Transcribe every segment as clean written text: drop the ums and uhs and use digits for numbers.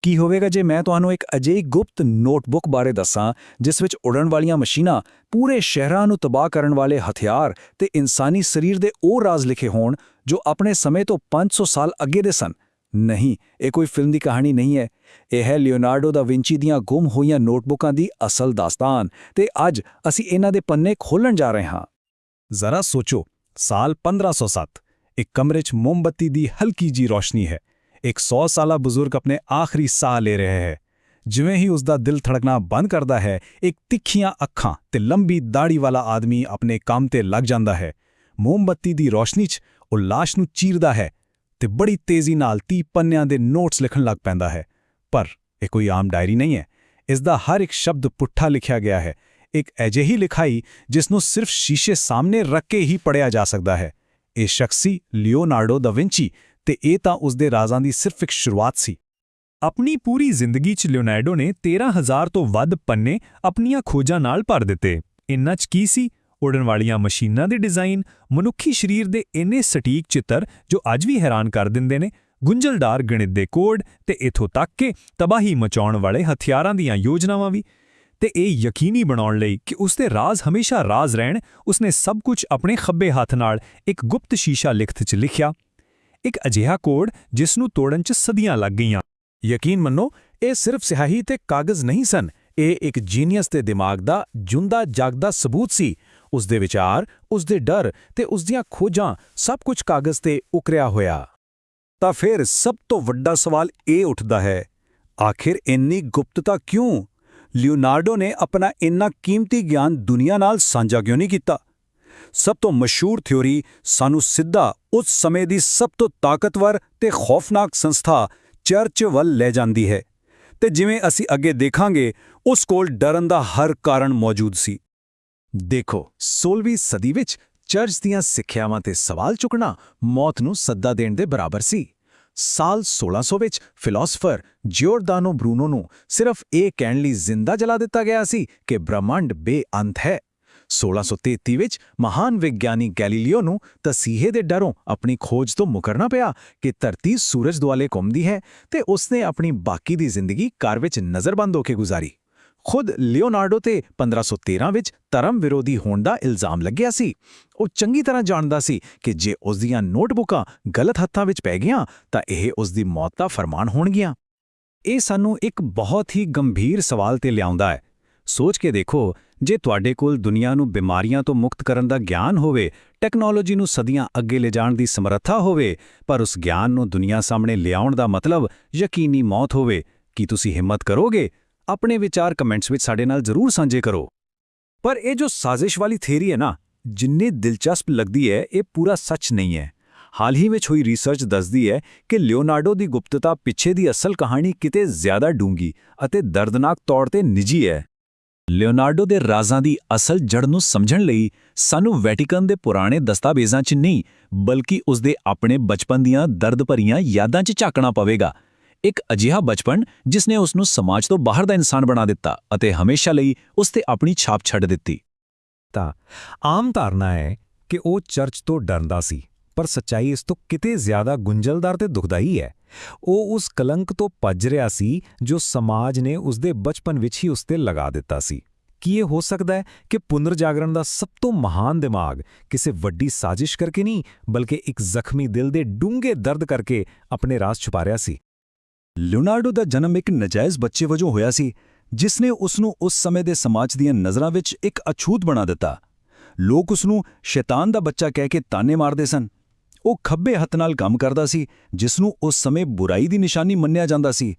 ਕੀ ਹੋਵੇਗਾ ਜੇ ਮੈਂ ਤੁਹਾਨੂੰ ਇੱਕ ਅਜਿਹੀ ਗੁਪਤ ਨੋਟਬੁੱਕ ਬਾਰੇ ਦੱਸਾਂ ਜਿਸ ਵਿੱਚ ਉਡਣ ਵਾਲੀਆਂ ਮਸ਼ੀਨਾਂ, ਪੂਰੇ ਸ਼ਹਿਰਾਂ ਨੂੰ ਤਬਾਹ ਕਰਨ ਵਾਲੇ ਹਥਿਆਰ ਤੇ ਇਨਸਾਨੀ ਸਰੀਰ ਦੇ ਉਹ ਰਾਜ਼ ਲਿਖੇ ਹੋਣ ਜੋ ਆਪਣੇ ਸਮੇਂ ਤੋਂ 500 ਸਾਲ ਅੱਗੇ ਦੇ ਸਨ। ਨਹੀਂ, ਇਹ ਕੋਈ ਫਿਲਮ ਦੀ ਕਹਾਣੀ ਨਹੀਂ ਹੈ। ਇਹ ਹੈ ਲਿਓਨਾਰਡੋ ਦਾ ਵਿੰਚੀ ਦੀਆਂ ਗੁੰਮ ਹੋਈਆਂ ਨੋਟਬੁੱਕਾਂ ਦੀ ਅਸਲ ਦਾਸਤਾਨ ਤੇ ਅੱਜ ਅਸੀਂ ਇਹਨਾਂ ਦੇ ਪੰਨੇ ਖੋਲ੍ਹਣ ਜਾ ਰਹੇ ਹਾਂ। ਜ਼ਰਾ ਸੋਚੋ, ਸਾਲ 1507, ਇੱਕ ਕਮਰੇ 'ਚ ਮੋਮਬੱਤੀ ਦੀ ਹਲਕੀ ਜੀ ਰੋਸ਼ਨੀ ਹੈ। ਇੱਕ 100 ਸਾਲਾ ਬਜ਼ੁਰਗ ਆਪਣੇ ਆਖਰੀ ਸਾਹ ਲੈ ਰਿਹਾ ਹੈ। ਜਿਵੇਂ ਹੀ ਉਸ ਦਾ ਦਿਲ ਧੜਕਣਾ ਬੰਦ ਕਰਦਾ ਹੈ, ਇੱਕ ਤਿੱਖੀਆਂ ਅੱਖਾਂ ਤੇ ਲੰਬੀ ਦਾੜੀ ਵਾਲਾ ਆਦਮੀ ਆਪਣੇ ਕੰਮ ਤੇ ਲੱਗ ਜਾਂਦਾ ਹੈ। ਮੋਮਬੱਤੀ ਦੀ ਰੋਸ਼ਨੀ 'ਚ ਉਹ ਲਾਸ਼ ਨੂੰ ਚੀਰਦਾ ਹੈ ਤੇ ਬੜੀ ਤੇਜ਼ੀ ਨਾਲ 30 ਪੰਨਿਆਂ ਦੇ ਨੋਟਸ ਲਿਖਣ ਲੱਗ ਪੈਂਦਾ ਹੈ। ਪਰ ਇਹ ਕੋਈ ਆਮ ਡਾਇਰੀ ਨਹੀਂ ਹੈ। ਇਸ ਦਾ ਹਰ ਇੱਕ ਸ਼ਬਦ ਪੁੱਠਾ ਲਿਖਿਆ ਗਿਆ ਹੈ, ਇੱਕ ਅਜਿਹੀ ਲਿਖਾਈ ਜਿਸ ਨੂੰ ਸਿਰਫ ਸ਼ੀਸ਼ੇ ਸਾਹਮਣੇ ਰੱਖ ਕੇ ਹੀ ਪੜ੍ਹਿਆ ਜਾ ਸਕਦਾ ਹੈ। ਇਹ ਸ਼ਖਸੀ ਲਿਓਨਾਰਡੋ ਦਾ ਵਿੰਚੀ, ਤੇ ਇਹ ਤਾਂ ਉਸ ਦੇ ਰਾਜ਼ਾਂ ਦੀ ਸਿਰਫ ਇੱਕ ਸ਼ੁਰੂਆਤ ਸੀ। ਆਪਣੀ ਪੂਰੀ ਜ਼ਿੰਦਗੀ 'ਚ ਲਿਓਨਾਰਡੋ ਨੇ 13,000 ਤੋਂ ਵੱਧ ਪੰਨੇ ਆਪਣੀਆਂ ਖੋਜਾਂ ਨਾਲ ਭਰ ਦਿੱਤੇ। ਇਨ੍ਹਾਂ 'ਚ ਕੀ ਸੀ? ਉਡਣ ਵਾਲੀਆਂ ਮਸ਼ੀਨਾਂ ਦੇ ਡਿਜ਼ਾਈਨ, ਮਨੁੱਖੀ ਸਰੀਰ ਦੇ ਇੰਨੇ ਸਟੀਕ ਚਿੱਤਰ ਜੋ ਅੱਜ ਵੀ ਹੈਰਾਨ ਕਰ ਦਿੰਦੇ ਨੇ, ਗੁੰਝਲਦਾਰ ਗਣਿਤ ਦੇ ਕੋਡ ਤੇ ਇਥੋਂ ਤੱਕ ਕਿ ਤਬਾਹੀ ਮਚਾਉਣ ਵਾਲੇ ਹਥਿਆਰਾਂ ਦੀਆਂ ਯੋਜਨਾਵਾਂ ਵੀ। ਤੇ ਇਹ ਯਕੀਨੀ ਬਣਾਉਣ ਲਈ ਕਿ ਉਸਦੇ ਰਾਜ਼ ਹਮੇਸ਼ਾ ਰਾਜ਼ ਰਹਿਣ, ਉਸਨੇ ਸਭ ਕੁਝ ਆਪਣੇ ਖੱਬੇ ਹੱਥ ਨਾਲ ਇੱਕ ਗੁਪਤ ਸ਼ੀਸ਼ਾ ਲਿਖਤ 'ਚ ਲਿਖਿਆ। ਇੱਕ ਅਜਿਹਾ ਕੋਡ ਜਿਸ ਨੂੰ ਤੋੜਨ 'ਚ ਸਦੀਆਂ ਲੱਗ ਗਈਆਂ। ਯਕੀਨ ਮੰਨੋ, ਇਹ ਸਿਰਫ ਸਿਆਹੀ ਤੇ ਕਾਗਜ਼ ਨਹੀਂ ਸਨ, ਇਹ ਇੱਕ ਜੀਨੀਅਸ ਦੇ ਦਿਮਾਗ ਦਾ ਜਿਉਂਦਾ ਜਾਗਦਾ ਸਬੂਤ ਸੀ। ਉਸਦੇ ਵਿਚਾਰ, ਉਸਦੇ ਡਰ ਤੇ ਉਸਦੀਆਂ ਖੋਜਾਂ ਸਭ ਕੁਝ ਕਾਗਜ਼ ਤੇ ਉਕਰਿਆ ਹੋਇਆ। ਤਾਂ ਫਿਰ ਸਭ ਤੋਂ ਵੱਡਾ ਸਵਾਲ ਇਹ ਉੱਠਦਾ ਹੈ, ਆਖਿਰ ਇੰਨੀ ਗੁਪਤਤਾ ਕਿਉਂ? ਲਿਓਨਾਰਡੋ ਨੇ ਆਪਣਾ ਇੰਨਾ ਕੀਮਤੀ ਗਿਆਨ ਦੁਨੀਆ ਨਾਲ ਸਾਂਝਾ ਕਿਉਂ ਨਹੀਂ ਕੀਤਾ? ਸਭ ਤੋਂ ਮਸ਼ਹੂਰ ਥਿਊਰੀ ਸਾਨੂੰ ਸਿੱਧਾ ਉਸ ਸਮੇਂ ਦੀ ਸਭ ਤੋਂ ਤਾਕਤਵਰ ਤੇ ਖੌਫਨਾਕ ਸੰਸਥਾ ਚਰਚ ਵੱਲ ਲੈ ਜਾਂਦੀ ਹੈ। ਤੇ ਜਿਵੇਂ ਅਸੀਂ ਅੱਗੇ ਦੇਖਾਂਗੇ, ਉਸ ਕੋਲ ਡਰਨ ਦਾ ਹਰ ਕਾਰਨ ਮੌਜੂਦ ਸੀ। ਦੇਖੋ, 16ਵੀਂ ਸਦੀ ਵਿੱਚ ਚਰਚ ਦੀਆਂ ਸਿੱਖਿਆਵਾਂ ਤੇ ਸਵਾਲ ਚੁੱਕਣਾ ਮੌਤ ਨੂੰ ਸੱਦਾ ਦੇਣ ਦੇ ਬਰਾਬਰ ਸੀ। ਸਾਲ 1600 ਵਿੱਚ ਫਿਲਾਸਫਰ ਜਿਓਰਦਾਨੋ ਬਰੂਨੋ ਨੂੰ ਸਿਰਫ ਇਹ ਕਹਿਣ ਲਈ ਜ਼ਿੰਦਾ ਜਲਾ ਦਿੱਤਾ ਗਿਆ ਸੀ ਕਿ ਬ੍ਰਹਮੰਡ ਬੇਅੰਤ ਹੈ। 1633 ਵਿੱਚ ਮਹਾਨ ਵਿਗਿਆਨੀ ਗੈਲੀਲੀਓ ਨੂੰ ਤਸੀਹੇ ਦੇ ਡਰੋਂ ਆਪਣੀ ਖੋਜ ਤੋਂ ਮੁਕਰਨਾ ਪਿਆ ਕਿ ਧਰਤੀ ਸੂਰਜ ਦੁਆਲੇ ਘੁੰਮਦੀ ਹੈ, ਤੇ ਉਸਨੇ ਆਪਣੀ ਬਾਕੀ ਦੀ ਜ਼ਿੰਦਗੀ ਘਰ ਵਿੱਚ ਨਜ਼ਰਬੰਦ ਹੋ ਕੇ ਗੁਜ਼ਾਰੀ। ਖੁਦ ਲਿਓਨਾਰਡੋ ਤੇ 1513 ਵਿੱਚ ਧਰਮ ਵਿਰੋਧੀ ਹੋਣ ਦਾ ਇਲਜ਼ਾਮ ਲੱਗਿਆ ਸੀ। ਉਹ ਚੰਗੀ ਤਰ੍ਹਾਂ ਜਾਣਦਾ ਸੀ ਕਿ ਜੇ ਉਸ ਦੀਆਂ ਨੋਟਬੁੱਕਾਂ ਗਲਤ ਹੱਥਾਂ ਵਿੱਚ ਪੈ ਗਈਆਂ ਤਾਂ ਇਹ ਉਸ ਦੀ ਮੌਤ ਦਾ ਫਰਮਾਨ ਹੋਣਗੀਆਂ। ਇਹ ਸਾਨੂੰ ਇੱਕ ਬਹੁਤ ਹੀ ਗੰਭੀਰ ਸਵਾਲ ਤੇ ਲਿਆਉਂਦਾ ਹੈ। ਸੋਚ ਕੇ ਦੇਖੋ, ਜੇ ਤੁਹਾਡੇ ਕੋਲ ਦੁਨੀਆ ਨੂੰ ਬਿਮਾਰੀਆਂ ਤੋਂ ਮੁਕਤ ਕਰਨ ਦਾ ਗਿਆਨ ਹੋਵੇ, ਟੈਕਨੋਲੋਜੀ ਨੂੰ ਸਦੀਆਂ ਅੱਗੇ ਲਿਜਾਣ ਦੀ ਸਮਰੱਥਾ ਹੋਵੇ, ਪਰ ਉਸ ਗਿਆਨ ਨੂੰ ਦੁਨੀਆ ਸਾਹਮਣੇ ਲਿਆਉਣ ਦਾ ਮਤਲਬ ਯਕੀਨੀ ਮੌਤ ਹੋਵੇ, ਕੀ ਤੁਸੀਂ ਹਿੰਮਤ ਕਰੋਗੇ? ਆਪਣੇ ਵਿਚਾਰ ਕਮੈਂਟਸ ਵਿੱਚ ਸਾਡੇ ਨਾਲ ਜ਼ਰੂਰ ਸਾਂਝੇ ਕਰੋ। ਪਰ ਇਹ ਜੋ ਸਾਜ਼ਿਸ਼ ਵਾਲੀ ਥਿਊਰੀ ਹੈ ਨਾ, ਜਿੰਨੀ ਦਿਲਚਸਪ ਲੱਗਦੀ ਹੈ, ਇਹ ਪੂਰਾ ਸੱਚ ਨਹੀਂ ਹੈ। ਹਾਲ ਹੀ ਵਿੱਚ ਹੋਈ ਰਿਸਰਚ ਦੱਸਦੀ ਹੈ ਕਿ ਲਿਓਨਾਰਡੋ ਦੀ ਗੁਪਤਤਾ ਪਿੱਛੇ ਦੀ ਅਸਲ ਕਹਾਣੀ ਕਿਤੇ ਜ਼ਿਆਦਾ ਡੂੰਘੀ ਅਤੇ ਦਰਦਨਾਕ ਤੌਰ ਤੇ ਨਿੱਜੀ ਹੈ। ਲਿਓਨਾਰਡੋ ਦੇ ਰਾਜ਼ਾਂ ਦੀ ਅਸਲ ਜੜ ਨੂੰ ਸਮਝਣ ਲਈ ਸਾਨੂੰ ਵੈਟੀਕਨ ਦੇ ਪੁਰਾਣੇ ਦਸਤਾਵੇਜ਼ਾਂ 'ਚ ਨਹੀਂ, ਬਲਕਿ ਉਸਦੇ ਆਪਣੇ ਬਚਪਨ ਦੀਆਂ ਦਰਦ ਭਰੀਆਂ ਯਾਦਾਂ 'ਚ ਝਾਕਣਾ ਪਵੇਗਾ। ਇੱਕ ਅਜਿਹਾ ਬਚਪਨ ਜਿਸ ਨੇ ਉਸ ਨੂੰ ਸਮਾਜ ਤੋਂ ਬਾਹਰ ਦਾ ਇਨਸਾਨ ਬਣਾ ਦਿੱਤਾ ਅਤੇ ਹਮੇਸ਼ਾ ਲਈ ਉਸ ਤੇ ਆਪਣੀ ਛਾਪ ਛੱਡ ਦਿੱਤੀ। ਤਾਂ ਆਮ ਧਾਰਨਾ ਹੈ ਕਿ ਉਹ ਚਰਚ ਤੋਂ ਡਰਦਾ ਸੀ, ਪਰ ਸੱਚਾਈ ਇਸ ਤੋਂ ਕਿਤੇ ਜ਼ਿਆਦਾ ਗੁੰਝਲਦਾਰ ਤੇ ਦੁਖਦਾਈ ਹੈ। ਉਹ ਉਸ ਕਲੰਕ ਤੋਂ ਭੱਜ ਰਿਹਾ ਸੀ ਜੋ ਸਮਾਜ ਨੇ ਉਸਦੇ ਬਚਪਨ ਵਿੱਚ ਹੀ ਉਸ ਤੇ ਲਗਾ ਦਿੱਤਾ ਸੀ। ਕੀ ਇਹ ਹੋ ਸਕਦਾ ਹੈ ਕਿ ਪੁਨਰਜਾਗਰਣ ਦਾ ਸਭ ਤੋਂ ਮਹਾਨ ਦਿਮਾਗ ਕਿਸੇ ਵੱਡੀ ਸਾਜ਼ਿਸ਼ ਕਰਕੇ ਨਹੀਂ, ਬਲਕਿ ਇੱਕ ਜ਼ਖਮੀ ਦਿਲ ਦੇ ਡੂੰਘੇ ਦਰਦ ਕਰਕੇ ਆਪਣੇ ਰਾਜ਼ ਛੁਪਾ ਰਿਹਾ ਸੀ? ਲਿਓਨਾਰਡੋ ਦਾ ਜਨਮ ਇੱਕ ਨਜਾਇਜ਼ ਬੱਚੇ ਵਜੋਂ ਹੋਇਆ ਸੀ, ਜਿਸ ਨੇ ਉਸ ਨੂੰ ਉਸ ਸਮੇਂ ਦੇ ਸਮਾਜ ਦੀਆਂ ਨਜ਼ਰਾਂ ਵਿੱਚ ਇੱਕ ਅਛੂਤ ਬਣਾ ਦਿੱਤਾ। ਲੋਕ ਉਸ ਨੂੰ ਸ਼ੈਤਾਨ ਦਾ ਬੱਚਾ ਕਹਿ ਕੇ ਤਾਨੇ ਮਾਰਦੇ ਸਨ। ਉਹ ਖੱਬੇ ਹੱਥ ਨਾਲ ਕੰਮ ਕਰਦਾ ਸੀ, ਜਿਸ ਨੂੰ ਉਸ ਸਮੇਂ ਬੁਰਾਈ ਦੀ ਨਿਸ਼ਾਨੀ ਮੰਨਿਆ ਜਾਂਦਾ ਸੀ।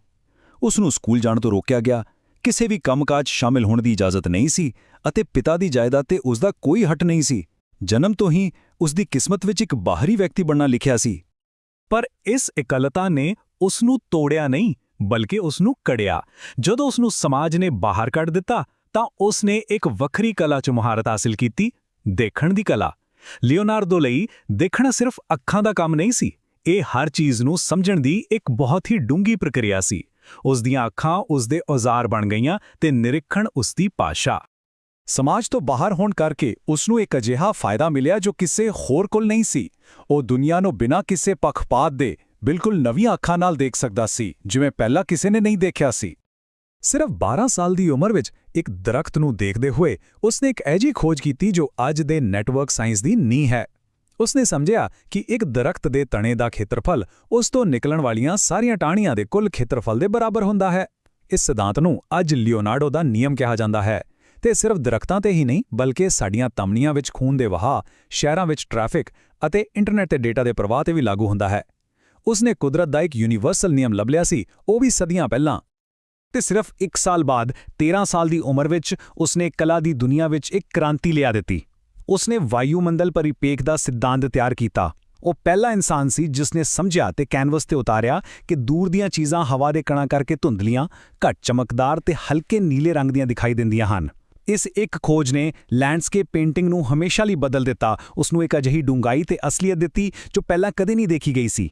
ਉਸ ਨੂੰ ਸਕੂਲ ਜਾਣ ਤੋਂ ਰੋਕਿਆ ਗਿਆ, ਕਿਸੇ ਵੀ ਕੰਮਕਾਜ ਸ਼ਾਮਿਲ ਹੋਣ ਦੀ ਇਜਾਜ਼ਤ ਨਹੀਂ ਸੀ ਅਤੇ ਪਿਤਾ ਦੀ ਜਾਇਦਾਦ ਤੇ ਉਸ ਦਾ ਕੋਈ ਹੱਕ ਨਹੀਂ ਸੀ। ਜਨਮ ਤੋਂ ਹੀ ਉਸ ਦੀ ਕਿਸਮਤ ਵਿੱਚ ਇੱਕ ਬਾਹਰੀ ਵਿਅਕਤੀ ਬਣਨਾ ਲਿਖਿਆ ਸੀ। ਪਰ ਇਸ ਇਕੱਲਤਾ ਨੇ ਉਸ ਨੂੰ ਤੋੜਿਆ ਨਹੀਂ, ਬਲਕਿ ਉਸ ਨੂੰ ਕੜਿਆ। ਜਦੋਂ ਉਸ ਨੂੰ ਸਮਾਜ ਨੇ ਬਾਹਰ ਕੱਢ ਦਿੱਤਾ ਤਾਂ ਉਸ ਨੇ ਇੱਕ ਵੱਖਰੀ ਕਲਾ 'ਚ ਮੁਹਾਰਤ ਹਾਸਿਲ ਕੀਤੀ, ਦੇਖਣ ਦੀ ਕਲਾ। ਲਿਓਨਾਰਡੋ ਲਈ ਦੇਖਣਾ ਸਿਰਫ ਅੱਖਾਂ ਦਾ ਕੰਮ ਨਹੀਂ ਸੀ, ਇਹ ਹਰ ਚੀਜ਼ ਨੂੰ ਸਮਝਣ ਦੀ ਇੱਕ ਬਹੁਤ ਹੀ ਡੂੰਘੀ ਪ੍ਰਕਿਰਿਆ ਸੀ। ਉਸ ਦੀਆਂ ਅੱਖਾਂ ਉਸ ਦੇ ਔਜ਼ਾਰ ਬਣ ਗਈਆਂ ਤੇ ਨਿਰੀਖਣ ਉਸ ਦੀ ਭਾਸ਼ਾ। ਸਮਾਜ ਤੋਂ ਬਾਹਰ ਹੋਣ ਕਰਕੇ ਉਸ ਨੂੰ ਇੱਕ ਅਜਿਹਾ ਫਾਇਦਾ ਮਿਲਿਆ ਜੋ ਕਿਸੇ ਹੋਰ ਕੋਲ ਨਹੀਂ ਸੀ। ਉਹ ਦੁਨੀਆ ਨੂੰ ਬਿਨਾਂ ਕਿਸੇ ਪੱਖਪਾਤ ਦੇ ਬਿਲਕੁਲ ਨਵੀਆਂ ਅੱਖਾਂ ਨਾਲ ਦੇਖ ਸਕਦਾ ਸੀ, ਜਿਵੇਂ ਪਹਿਲਾਂ ਕਿਸੇ ਨੇ ਨਹੀਂ ਦੇਖਿਆ ਸੀ। ਸਿਰਫ 12 ਸਾਲ ਦੀ ਉਮਰ ਵਿੱਚ ਇੱਕ ਦਰਖਤ ਨੂੰ ਦੇਖਦੇ ਹੋਏ ਉਸਨੇ ਇੱਕ ਅਜਿਹੀ ਖੋਜ ਕੀਤੀ ਜੋ ਅੱਜ ਦੇ ਨੈਟਵਰਕ ਸਾਇੰਸ ਦੀ ਨੀਂਹ ਹੈ। ਉਸਨੇ ਸਮਝਿਆ ਕਿ ਇੱਕ ਦਰਖਤ ਦੇ ਤਣੇ ਦਾ ਖੇਤਰਫਲ ਉਸ ਤੋਂ ਨਿਕਲਣ ਵਾਲੀਆਂ ਸਾਰੀਆਂ ਟਾਹਣੀਆਂ ਦੇ ਕੁੱਲ ਖੇਤਰਫਲ ਦੇ ਬਰਾਬਰ ਹੁੰਦਾ ਹੈ। ਇਸ ਸਿਧਾਂਤ ਨੂੰ ਅੱਜ ਲਿਓਨਾਰਡੋ ਦਾ ਨਿਯਮ ਕਿਹਾ ਜਾਂਦਾ ਹੈ ਤੇ ਸਿਰਫ ਦਰਖਤਾਂ ਤੇ ਹੀ ਨਹੀਂ ਬਲਕਿ ਸਾਡੀਆਂ ਧਮਨੀਆਂ ਵਿੱਚ ਖੂਨ ਦੇ ਵਹਾਅ, ਸ਼ਹਿਰਾਂ ਵਿੱਚ ਟ੍ਰੈਫਿਕ ਅਤੇ ਇੰਟਰਨੈਟ ਤੇ ਡੇਟਾ ਦੇ ਪ੍ਰਵਾਹ ਤੇ ਵੀ ਲਾਗੂ ਹੁੰਦਾ ਹੈ। ਉਸਨੇ ਕੁਦਰਤ ਦਾ ਇੱਕ ਯੂਨੀਵਰਸਲ ਨਿਯਮ ਲੱਭ ਲਿਆ ਸੀ, ਉਹ ਵੀ ਸਦੀਆਂ ਪਹਿਲਾਂ। ਤੇ ਸਿਰਫ 1 ਸਾਲ ਬਾਅਦ 13 ਸਾਲ ਦੀ ਉਮਰ ਵਿੱਚ ਉਸਨੇ ਕਲਾ ਦੀ ਦੁਨੀਆ ਵਿੱਚ ਇੱਕ ਕ੍ਰਾਂਤੀ ਲਿਆ ਦਿੱਤੀ। ਉਸਨੇ ਵਾਯੂਮੰਡਲ ਪਰਿਪੇਖ ਦਾ ਸਿਧਾਂਤ ਤਿਆਰ ਕੀਤਾ। ਉਹ ਪਹਿਲਾ ਇਨਸਾਨ ਸੀ ਜਿਸਨੇ ਸਮਝਿਆ ਤੇ ਕੈਨਵਸ ਤੇ ਉਤਾਰਿਆ ਕਿ ਦੂਰ ਦੀਆਂ ਚੀਜ਼ਾਂ ਹਵਾ ਦੇ ਕਣਾਂ ਕਰਕੇ ਧੁੰਦਲੀਆਂ, ਘੱਟ ਚਮਕਦਾਰ ਤੇ ਹਲਕੇ ਨੀਲੇ ਰੰਗ ਦੀਆਂ ਦਿਖਾਈ ਦਿੰਦੀਆਂ ਹਨ। ਇਸ ਇੱਕ ਖੋਜ ਨੇ ਲੈਂਡਸਕੇਪ ਪੇਂਟਿੰਗ ਨੂੰ ਹਮੇਸ਼ਾ ਲਈ ਬਦਲ ਦਿੱਤਾ, ਉਸਨੂੰ ਇੱਕ ਅਜਿਹੀ ਡੂੰਘਾਈ ਤੇ ਅਸਲੀਅਤ ਦਿੱਤੀ ਜੋ ਪਹਿਲਾਂ ਕਦੇ ਨਹੀਂ ਦੇਖੀ ਗਈ ਸੀ।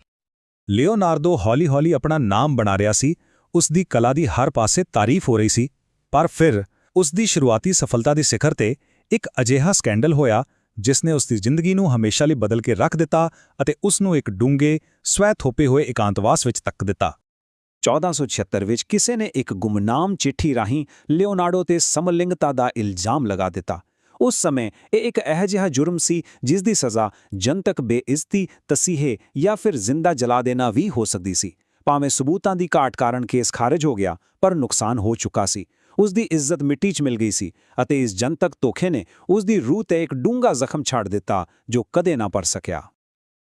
ਲਿਓਨਾਰਡੋ ਹੌਲੀ-ਹੌਲੀ ਆਪਣਾ ਨਾਮ ਬਣਾ ਰਿਹਾ ਸੀ, ਉਸ ਦੀ ਕਲਾ ਦੀ ਹਰ ਪਾਸੇ ਤਾਰੀਫ ਹੋ ਰਹੀ ਸੀ, ਪਰ ਫਿਰ ਉਸ ਦੀ ਸ਼ੁਰੂਆਤੀ ਸਫਲਤਾ ਦੇ ਸਿਖਰ ਤੇ ਇੱਕ ਅਜਿਹਾ ਸਕੈਂਡਲ ਹੋਇਆ ਜਿਸ ਨੇ ਉਸ ਦੀ ਜ਼ਿੰਦਗੀ ਨੂੰ ਹਮੇਸ਼ਾ ਲਈ ਬਦਲ ਕੇ ਰੱਖ ਦਿੱਤਾ ਅਤੇ ਉਸ ਨੂੰ ਇੱਕ ਡੂੰਘੇ, ਸਵੈ-ਥੋਪੇ ਹੋਏ ਇਕਾਂਤਵਾਸ ਵਿੱਚ ਧੱਕ ਦਿੱਤਾ। 1476 ਵਿੱਚ ਕਿਸੇ ਨੇ ਇੱਕ ਗੁੰਮਨਾਮ ਚਿੱਠੀ ਰਾਹੀਂ ਲਿਓਨਾਰਡੋ ਤੇ ਸਮਲਿੰਗਤਾ ਦਾ ਇਲਜ਼ਾਮ ਲਗਾ ਦਿੱਤਾ। ਉਸ ਸਮੇਂ ਇਹ ਇੱਕ ਅਜਿਹਾ ਜੁਰਮ ਸੀ ਜਿਸ ਦੀ ਸਜ਼ਾ ਜਨਤਕ ਬੇਇੱਜ਼ਤੀ, ਤਸੀਹੇ ਜਾਂ ਫਿਰ ਜ਼ਿੰਦਾ ਜਲਾ ਦੇਣਾ ਵੀ ਹੋ ਸਕਦੀ ਸੀ। ਭਾਵੇਂ ਸਬੂਤਾਂ ਦੀ ਘਾਟ ਕਾਰਨ ਕੇਸ ਖਾਰਜ ਹੋ ਗਿਆ, ਪਰ ਨੁਕਸਾਨ ਹੋ ਚੁੱਕਾ ਸੀ। ਉਸ ਦੀ ਇੱਜ਼ਤ ਮਿੱਟੀ 'ਚ ਮਿਲ ਗਈ ਸੀ ਅਤੇ ਇਸ ਜਨਤਕ ਧੋਖੇ ਨੇ ਉਸ ਦੀ ਰੂਹ ਤੇ ਇੱਕ ਡੂੰਘਾ ਜ਼ਖਮ ਛੱਡ ਦਿੱਤਾ ਜੋ ਕਦੇ ਨਾ ਭਰ ਸਕਿਆ।